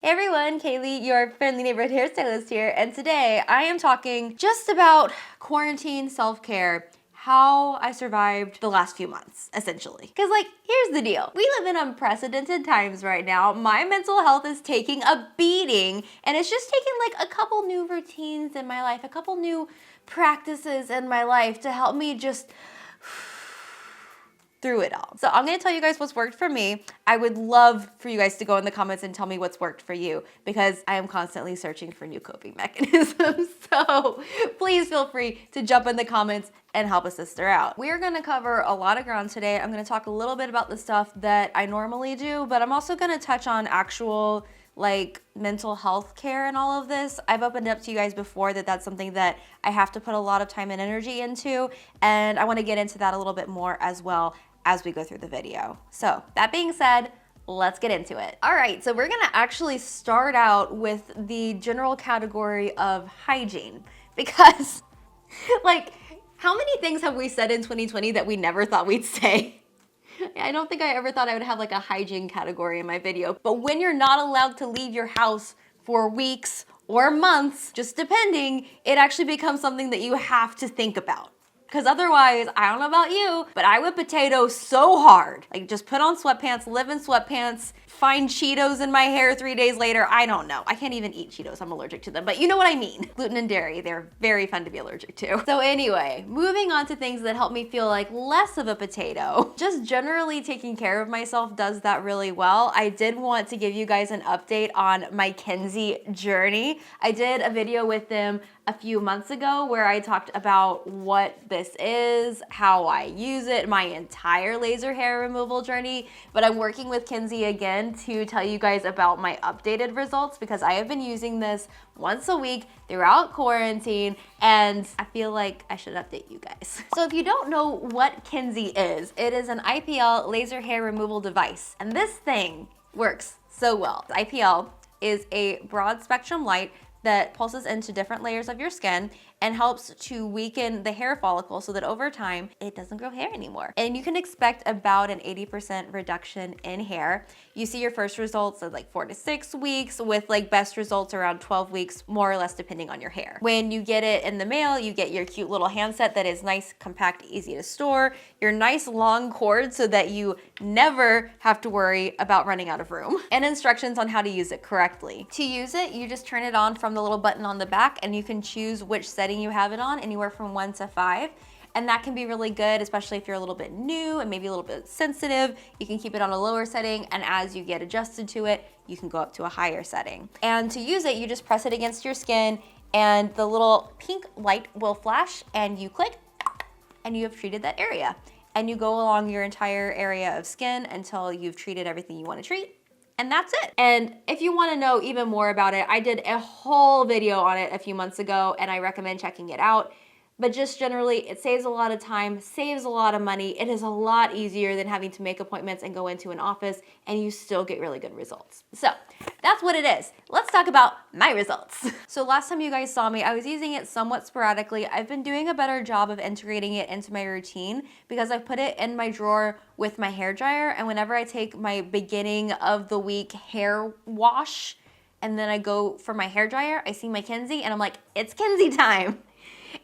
Hey everyone, Kaylee, your friendly neighborhood hairstylist here, and today I am talking just about quarantine self-care, how I survived the last few months, essentially. Because here's the deal. We live in unprecedented times right now. My mental health is taking a beating, and it's just taken a couple new routines in my life, a couple new practices in my life to help me just through it all. So I'm gonna tell you guys what's worked for me. I would love for you guys to go in the comments and tell me what's worked for you because I am constantly searching for new coping mechanisms. So please feel free to jump in the comments and help a sister out. We're gonna cover a lot of ground today. I'm gonna talk a little bit about the stuff that I normally do, but I'm also gonna touch on actual mental health care and all of this. I've opened up to you guys before that that's something that I have to put a lot of time and energy into, and I wanna get into that a little bit more as well as we go through the video. So that being said, let's get into it. All right, so we're gonna actually start out with the general category of hygiene because how many things have we said in 2020 that we never thought we'd say? I don't think I ever thought I would have a hygiene category in my video, but when you're not allowed to leave your house for weeks or months, just depending, it actually becomes something that you have to think about. Because otherwise, I don't know about you, but I whip potatoes so hard. Just put on sweatpants, live in sweatpants, find Cheetos in my hair 3 days later. I don't know. I can't even eat Cheetos. I'm allergic to them, but you know what I mean. Gluten and dairy, they're very fun to be allergic to. So anyway, moving on to things that help me feel like less of a potato. Just generally taking care of myself does that really well. I did want to give you guys an update on my Kenzie journey. I did a video with them a few months ago where I talked about what this is, how I use it, my entire laser hair removal journey, but I'm working with Kenzie again to tell you guys about my updated results because I have been using this once a week throughout quarantine and I feel like I should update you guys. So if you don't know what Kenzie is, it is an IPL laser hair removal device, and this thing works so well. IPL is a broad spectrum light that pulses into different layers of your skin and helps to weaken the hair follicle so that over time, it doesn't grow hair anymore. And you can expect about an 80% reduction in hair. You see your first results at 4 to 6 weeks with best results around 12 weeks, more or less depending on your hair. When you get it in the mail, you get your cute little handset that is nice, compact, easy to store, your nice long cord so that you never have to worry about running out of room, and instructions on how to use it correctly. To use it, you just turn it on from the little button on the back and you can choose which setting you have it on, anywhere from 1 to 5. And that can be really good, especially if you're a little bit new and maybe a little bit sensitive. You can keep it on a lower setting, and as you get adjusted to it, you can go up to a higher setting. And to use it, you just press it against your skin and the little pink light will flash and you click and you have treated that area. And you go along your entire area of skin until you've treated everything you want to treat. And that's it. And if you want to know even more about it, I did a whole video on it a few months ago and I recommend checking it out. But just generally, it saves a lot of time, saves a lot of money. It is a lot easier than having to make appointments and go into an office, and you still get really good results. So that's what it is. Let's talk about my results. So last time you guys saw me, I was using it somewhat sporadically. I've been doing a better job of integrating it into my routine because I've put it in my drawer with my hair dryer, and whenever I take my beginning of the week hair wash, and then I go for my hair dryer, I see my Kenzie, and I'm like, it's Kenzie time.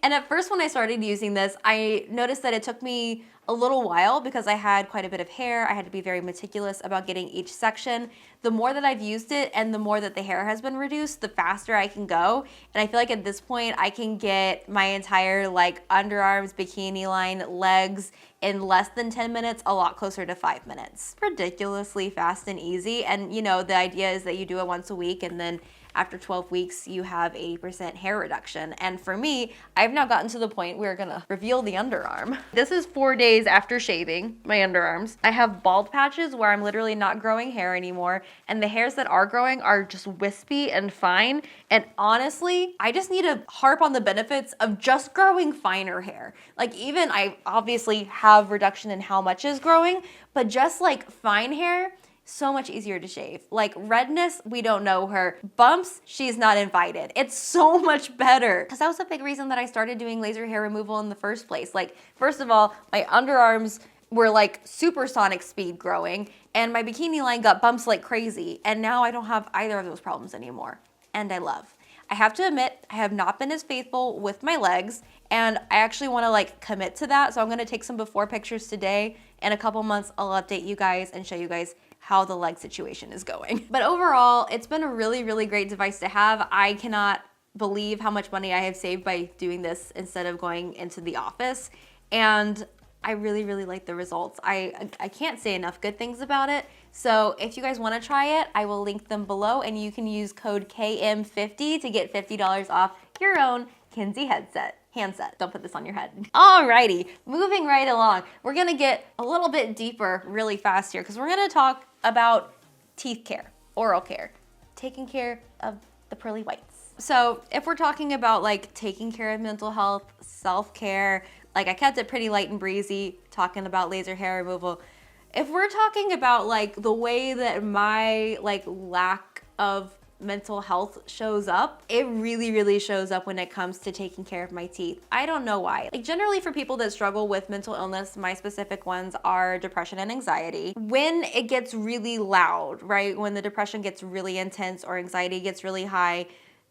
And at first when I started using this, I noticed that it took me a little while because I had quite a bit of hair. I had to be very meticulous about getting each section. The more that I've used it and the more that the hair has been reduced, the faster I can go. And I feel like at this point I can get my entire underarms, bikini line, legs in less than 10 minutes, a lot closer to 5 minutes. Ridiculously fast and easy. And the idea is that you do it once a week and then after 12 weeks, you have 80% hair reduction. And for me, I've now gotten to the point where we're gonna reveal the underarm. This is 4 days after shaving my underarms. I have bald patches where I'm literally not growing hair anymore. And the hairs that are growing are just wispy and fine. And honestly, I just need to harp on the benefits of just growing finer hair. Even I obviously have reduction in how much is growing, but just fine hair, so much easier to shave. Redness, we don't know her. Bumps, she's not invited. It's so much better. Because that was a big reason that I started doing laser hair removal in the first place. First of all, my underarms were supersonic speed growing. and my bikini line got bumps like crazy. And now I don't have either of those problems anymore. And I love. I have to admit, I have not been as faithful with my legs, and I actually want to like commit to that. So I'm going to take some before pictures today. In a couple months, I'll update you guys and show you guys how the leg situation is going. But overall, it's been a really, really great device to have. I cannot believe how much money I have saved by doing this instead of going into the office. And I really, really like the results. I can't say enough good things about it. So if you guys want to try it, I will link them below, and you can use code KM50 to get $50 off your own Kinsey handset. Don't put this on your head. Alrighty, moving right along. We're gonna get a little bit deeper really fast here because we're gonna talk about teeth care, oral care, taking care of the pearly whites. So if we're talking about like taking care of mental health, self-care, like I kept it pretty light and breezy, talking about laser hair removal. If we're talking about like the way that my like lack of mental health shows up, it really, really shows up when it comes to taking care of my teeth. I don't know why. Like generally for people that struggle with mental illness, my specific ones are depression and anxiety. When it gets really loud, right? When the depression gets really intense or anxiety gets really high,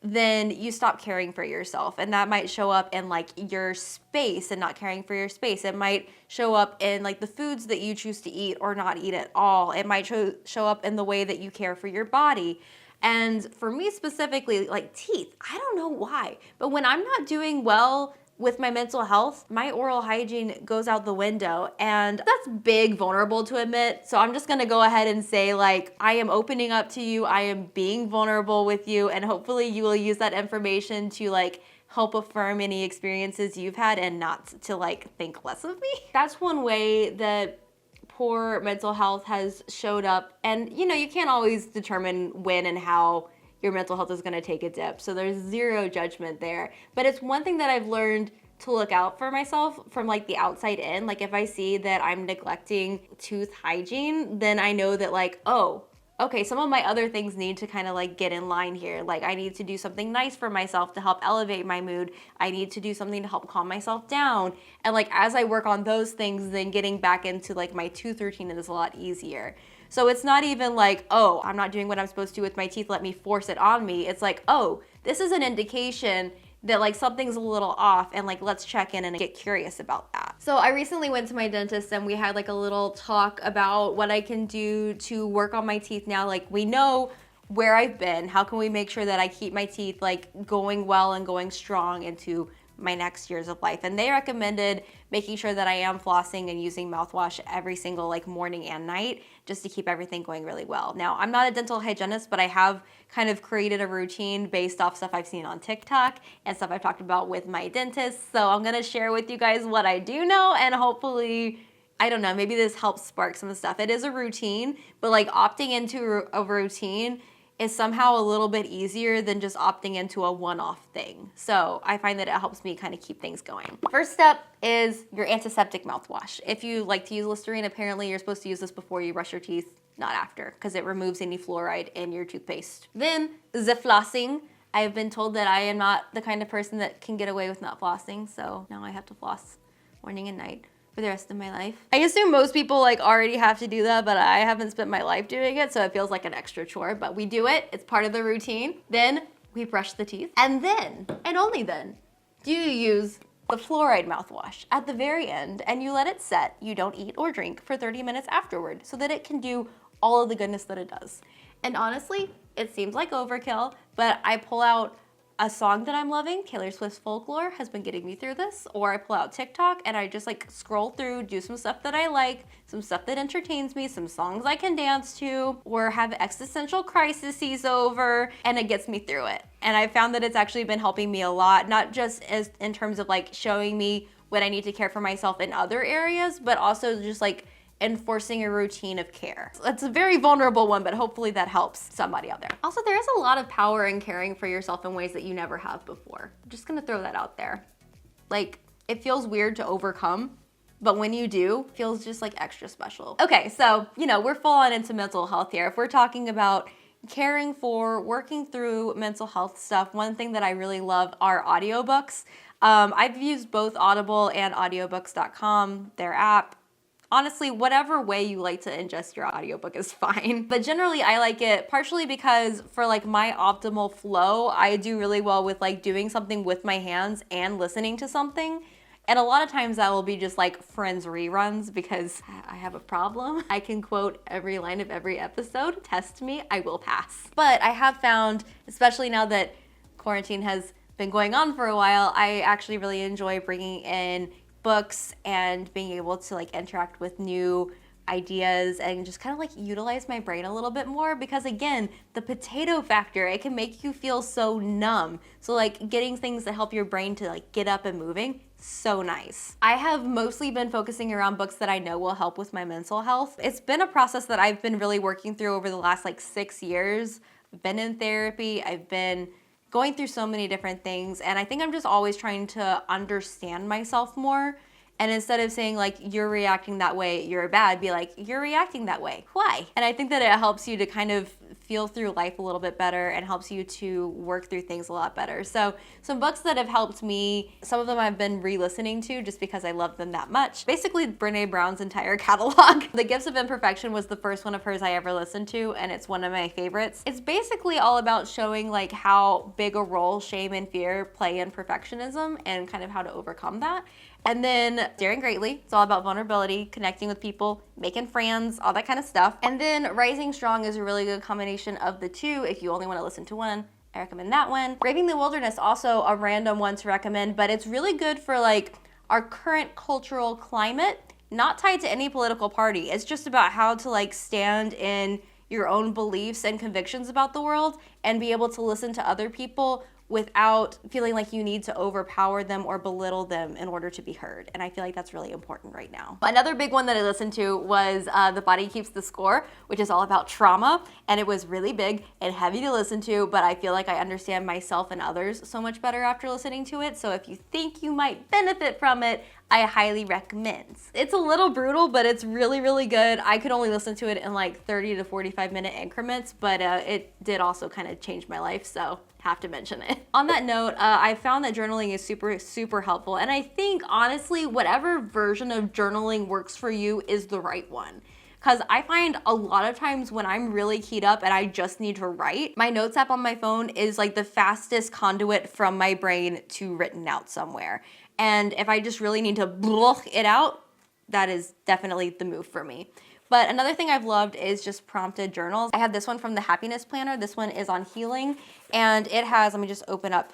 then you stop caring for yourself. And that might show up in like your space and not caring for your space. It might show up in like the foods that you choose to eat or not eat at all. It might show up in the way that you care for your body. And for me specifically, like teeth, I don't know why, but when I'm not doing well with my mental health, my oral hygiene goes out the window, and that's big, vulnerable to admit. So I'm just gonna go ahead and say like, I am opening up to you, I am being vulnerable with you, and hopefully you will use that information to like help affirm any experiences you've had and not to like think less of me. That's one way that poor mental health has showed up, and you know, you can't always determine when and how your mental health is going to take a dip, so there's zero judgment there, but it's one thing that I've learned to look out for myself from like the outside in. Like if I see that I'm neglecting tooth hygiene, then I know that like, oh, okay, some of my other things need to kind of like get in line here. Like I need to do something nice for myself to help elevate my mood. I need to do something to help calm myself down. And like as I work on those things, then getting back into like my tooth routine is a lot easier. So it's not even like, oh, I'm not doing what I'm supposed to with my teeth, let me force it on me. It's like, oh, this is an indication that like something's a little off, and like let's check in and get curious about that. So I recently went to my dentist and we had like a little talk about what I can do to work on my teeth now. Like we know where I've been, how can we make sure that I keep my teeth like going well and going strong into my next years of life. And they recommended making sure that I am flossing and using mouthwash every single like morning and night just to keep everything going really well. Now, I'm not a dental hygienist, but I have kind of created a routine based off stuff I've seen on TikTok and stuff I've talked about with my dentist. So I'm gonna share with you guys what I do know, and hopefully, I don't know, maybe this helps spark some stuff. It is a routine, but like opting into a routine is somehow a little bit easier than just opting into a one-off thing. So I find that it helps me kind of keep things going. First step is your antiseptic mouthwash. If you like to use Listerine, apparently you're supposed to use this before you brush your teeth, not after, because it removes any fluoride in your toothpaste. Then the flossing. I have been told that I am not the kind of person that can get away with not flossing, so now I have to floss morning and night for the rest of my life. I assume most people like already have to do that, but I haven't spent my life doing it, so it feels like an extra chore, but we do it. It's part of the routine. Then we brush the teeth, and then, and only then, do you use the fluoride mouthwash at the very end, and you let it set. You don't eat or drink for 30 minutes afterward so that it can do all of the goodness that it does. And honestly, it seems like overkill, but I pull out a song that I'm loving. Taylor Swift's Folklore has been getting me through this, or I pull out TikTok and I just like scroll through, do some stuff that I like, some stuff that entertains me, some songs I can dance to, or have existential crises over, and it gets me through it. And I found that it's actually been helping me a lot, not just as in terms of like showing me when I need to care for myself in other areas, but also just like enforcing a routine of care. It's a very vulnerable one, but hopefully that helps somebody out there. Also, there is a lot of power in caring for yourself in ways that you never have before. I'm just gonna throw that out there. Like, it feels weird to overcome, but when you do, it feels just like extra special. Okay, so, you know, we're full on into mental health here. If we're talking about caring for, working through mental health stuff, one thing that I really love are audiobooks. I've used both Audible and audiobooks.com, their app. Honestly, whatever way you like to ingest your audiobook is fine. But generally I like it partially because for like my optimal flow, I do really well with like doing something with my hands and listening to something. And a lot of times that will be just like Friends reruns because I have a problem. I can quote every line of every episode. Test me, I will pass. But I have found, especially now that quarantine has been going on for a while, I actually really enjoy bringing in books and being able to like interact with new ideas and just kind of like utilize my brain a little bit more, because again, the potato factor, it can make you feel so numb. So like getting things that help your brain to like get up and moving, so nice. I have mostly been focusing around books that I know will help with my mental health. It's been a process that I've been really working through over the last like 6 years. I've been in therapy, I've been going through so many different things, and I think I'm just always trying to understand myself more. And instead of saying like, you're reacting that way, you're bad, be like, you're reacting that way, why? And I think that it helps you to kind of feel through life a little bit better and helps you to work through things a lot better. So some books that have helped me, some of them I've been re-listening to just because I love them that much. Basically Brene Brown's entire catalog. The Gifts of Imperfection was the first one of hers I ever listened to, and it's one of my favorites. It's basically all about showing like how big a role shame and fear play in perfectionism and kind of how to overcome that. And then Daring Greatly, it's all about vulnerability, connecting with people, making friends, all that kind of stuff. And then Rising Strong is a really good combination of the two. If you only want to listen to one, I recommend that one. Braving the Wilderness, also a random one to recommend, but it's really good for like our current cultural climate, not tied to any political party. It's just about how to like stand in your own beliefs and convictions about the world and be able to listen to other people without feeling like you need to overpower them or belittle them in order to be heard. And I feel like that's really important right now. Another big one that I listened to was The Body Keeps the Score, which is all about trauma. And it was really big and heavy to listen to, but I feel like I understand myself and others so much better after listening to it. So if you think you might benefit from it, I highly recommend. It's a little brutal, but it's really, really good. I could only listen to it in like 30 to 45 minute increments, but it did also kind of change my life, so have to mention it. On that note, I found that journaling is super, super helpful. And I think honestly, whatever version of journaling works for you is the right one. Because I find a lot of times when I'm really keyed up and I just need to write, my notes app on my phone is like the fastest conduit from my brain to written out somewhere. And if I just really need to block it out, that is definitely the move for me. But another thing I've loved is just prompted journals. I have this one from the Happiness Planner. This one is on healing, and it has, let me just open up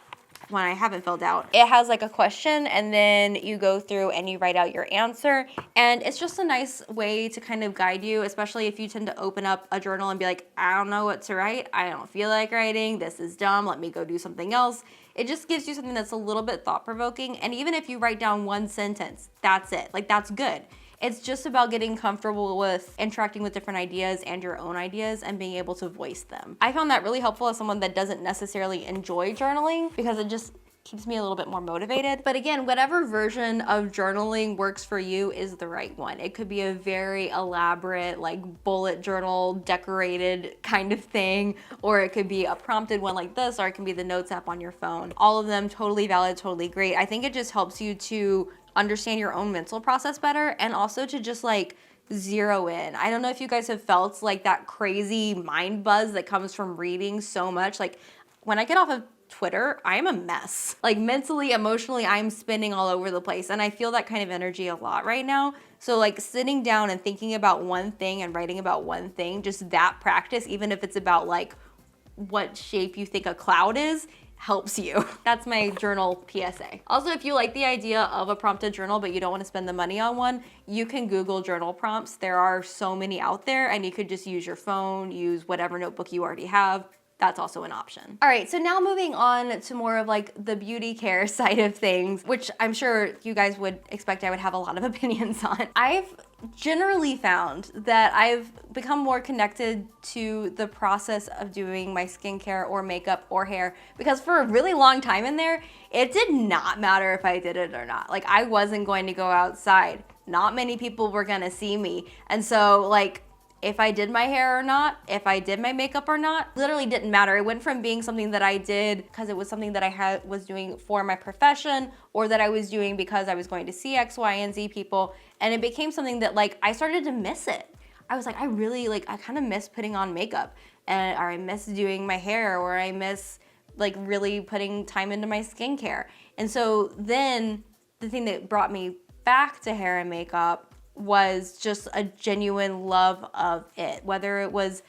one I haven't filled out. It has like a question, and then you go through and you write out your answer. And it's just a nice way to kind of guide you, especially if you tend to open up a journal and be like, I don't know what to write. I don't feel like writing. This is dumb. Let me go do something else. It just gives you something that's a little bit thought-provoking. And even if you write down one sentence, that's it. Like, that's good. It's just about getting comfortable with interacting with different ideas and your own ideas and being able to voice them. I found that really helpful as someone that doesn't necessarily enjoy journaling, because it just keeps me a little bit more motivated. But again, whatever version of journaling works for you is the right one. It could be a very elaborate, like bullet journal, decorated kind of thing, or it could be a prompted one like this, or it can be the notes app on your phone. All of them totally valid, totally great. I think it just helps you to understand your own mental process better, and also to just like zero in. I don't know if you guys have felt like that crazy mind buzz that comes from reading so much. Like when I get off of Twitter, I'm a mess. Like mentally, emotionally, I'm spinning all over the place, and I feel that kind of energy a lot right now. So like sitting down and thinking about one thing and writing about one thing, just that practice, even if it's about like what shape you think a cloud is, helps you. That's my journal PSA. Also, if you like the idea of a prompted journal but you don't want to spend the money on one, you can Google journal prompts. There are so many out there, and you could just use your phone, use whatever notebook you already have. That's also an option. All right, so now moving on to more of like the beauty care side of things, which I'm sure you guys would expect I would have a lot of opinions on. I've generally found that I've become more connected to the process of doing my skincare or makeup or hair, because for a really long time in there, it did not matter if I did it or not. Like I wasn't going to go outside. Not many people were gonna see me. And so like, if I did my hair or not, if I did my makeup or not, literally didn't matter. It went from being something that I did because it was something that I was doing for my profession, or that I was doing because I was going to see X, Y, and Z people, and it became something that like I started to miss it. I was like, I kind of miss putting on makeup, or I miss doing my hair, or I miss like really putting time into my skincare. And so then the thing that brought me back to hair and makeup was just a genuine love of it. Whether it was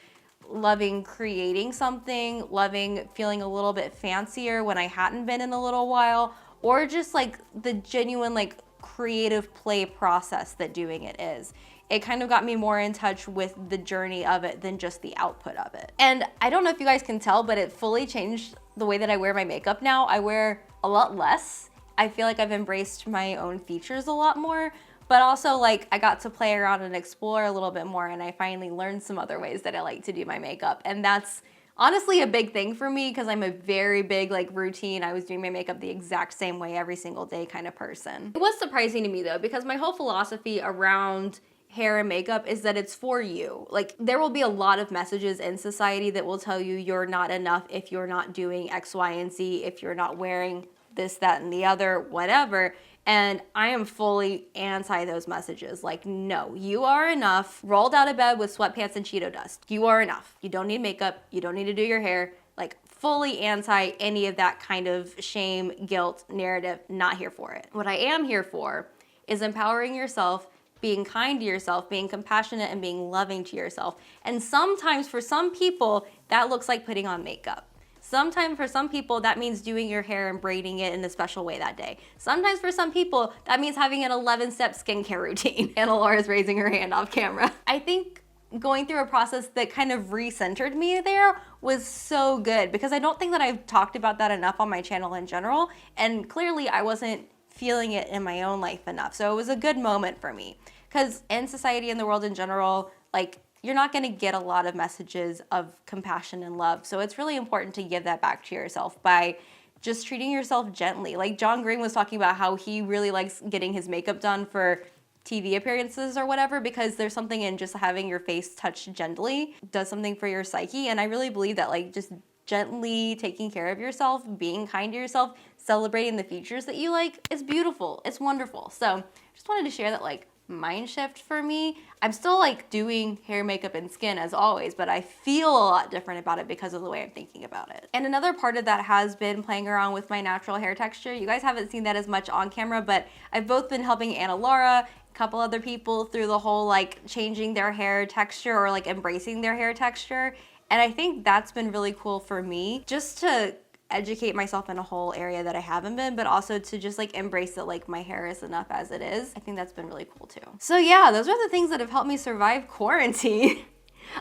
loving creating something, loving feeling a little bit fancier when I hadn't been in a little while, or just like the genuine like creative play process that doing it is. It kind of got me more in touch with the journey of it than just the output of it. And I don't know if you guys can tell, but it fully changed the way that I wear my makeup now. I wear a lot less. I feel like I've embraced my own features a lot more, but also like I got to play around and explore a little bit more, and I finally learned some other ways that I like to do my makeup. And that's honestly a big thing for me because I'm a very big like routine. I was doing my makeup the exact same way every single day kind of person. It was surprising to me though, because my whole philosophy around hair and makeup is that it's for you. Like there will be a lot of messages in society that will tell you you're not enough if you're not doing X, Y, and Z, if you're not wearing this, that, and the other, whatever. And I am fully anti those messages. Like, no, you are enough. Rolled out of bed with sweatpants and Cheeto dust. You are enough. You don't need makeup. You don't need to do your hair. Like, fully anti any of that kind of shame, guilt, narrative. Not here for it. What I am here for is empowering yourself, being kind to yourself, being compassionate, and being loving to yourself. And sometimes for some people, that looks like putting on makeup. Sometimes for some people, that means doing your hair and braiding it in a special way that day. Sometimes for some people, that means having an 11-step skincare routine. Anna Laura's raising her hand off camera. I think going through a process that kind of recentered me there was so good, because I don't think that I've talked about that enough on my channel in general, and clearly I wasn't feeling it in my own life enough. So it was a good moment for me, because in society and the world in general, like, you're not going to get a lot of messages of compassion and love. So it's really important to give that back to yourself by just treating yourself gently. Like John Green was talking about how he really likes getting his makeup done for TV appearances or whatever, because there's something in just having your face touched gently does something for your psyche. And I really believe that like just gently taking care of yourself, being kind to yourself, celebrating the features that you like is beautiful. It's wonderful. So just wanted to share that like mind shift for me. I'm still like doing hair, makeup, and skin as always, but I feel a lot different about it because of the way I'm thinking about it. And another part of that has been playing around with my natural hair texture. You guys haven't seen that as much on camera, but I've both been helping Anna Laura, a couple other people through the whole like changing their hair texture or like embracing their hair texture. And I think that's been really cool for me, just to educate myself in a whole area that I haven't been, but also to just like embrace that like my hair is enough as it is. I think that's been really cool too. So yeah, those are the things that have helped me survive quarantine.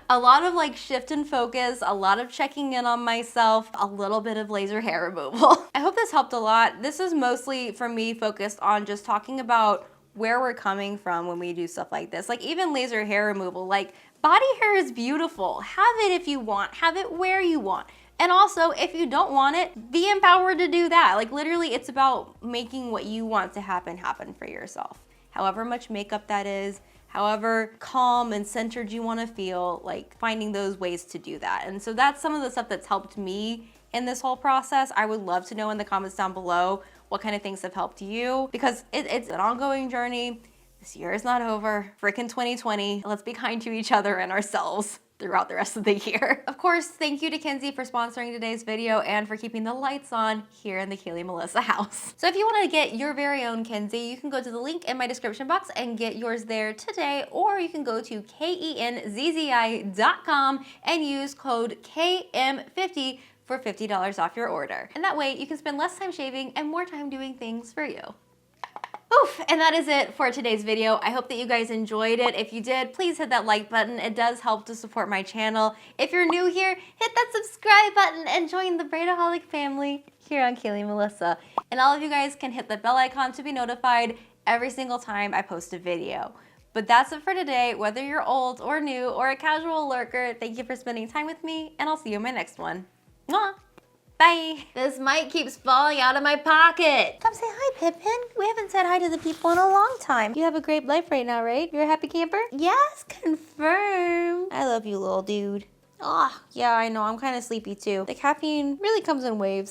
A lot of like shift in focus, a lot of checking in on myself, a little bit of laser hair removal. I hope this helped a lot. This is mostly for me focused on just talking about where we're coming from when we do stuff like this. Like even laser hair removal, like body hair is beautiful. Have it if you want, have it where you want. And also, if you don't want it, be empowered to do that. Like literally, it's about making what you want to happen for yourself. However much makeup that is, however calm and centered you want to feel, like finding those ways to do that. And so that's some of the stuff that's helped me in this whole process. I would love to know in the comments down below what kind of things have helped you, because it's an ongoing journey. This year is not over. Frickin' 2020. Let's be kind to each other and ourselves throughout the rest of the year. Of course, thank you to Kenzie for sponsoring today's video and for keeping the lights on here in the Kayley Melissa house. So if you want to get your very own Kenzie, you can go to the link in my description box and get yours there today, or you can go to kenzzi.com and use code KM50 for $50 off your order. And that way you can spend less time shaving and more time doing things for you. Oof, and that is it for today's video. I hope that you guys enjoyed it. If you did, please hit that like button. It does help to support my channel. If you're new here, hit that subscribe button and join the Braidaholic family here on Kayley Melissa. And all of you guys can hit the bell icon to be notified every single time I post a video. But that's it for today. Whether you're old or new or a casual lurker, thank you for spending time with me, and I'll see you in my next one. Mwah! Bye. This mic keeps falling out of my pocket. Come say hi, Pippin. We haven't haven't said hi to the people in a long time. You have a great life right now, right? You're a happy camper? Yes, confirm. I love you, little dude. Oh, yeah, I know. I'm kind of sleepy too. The caffeine really comes in waves.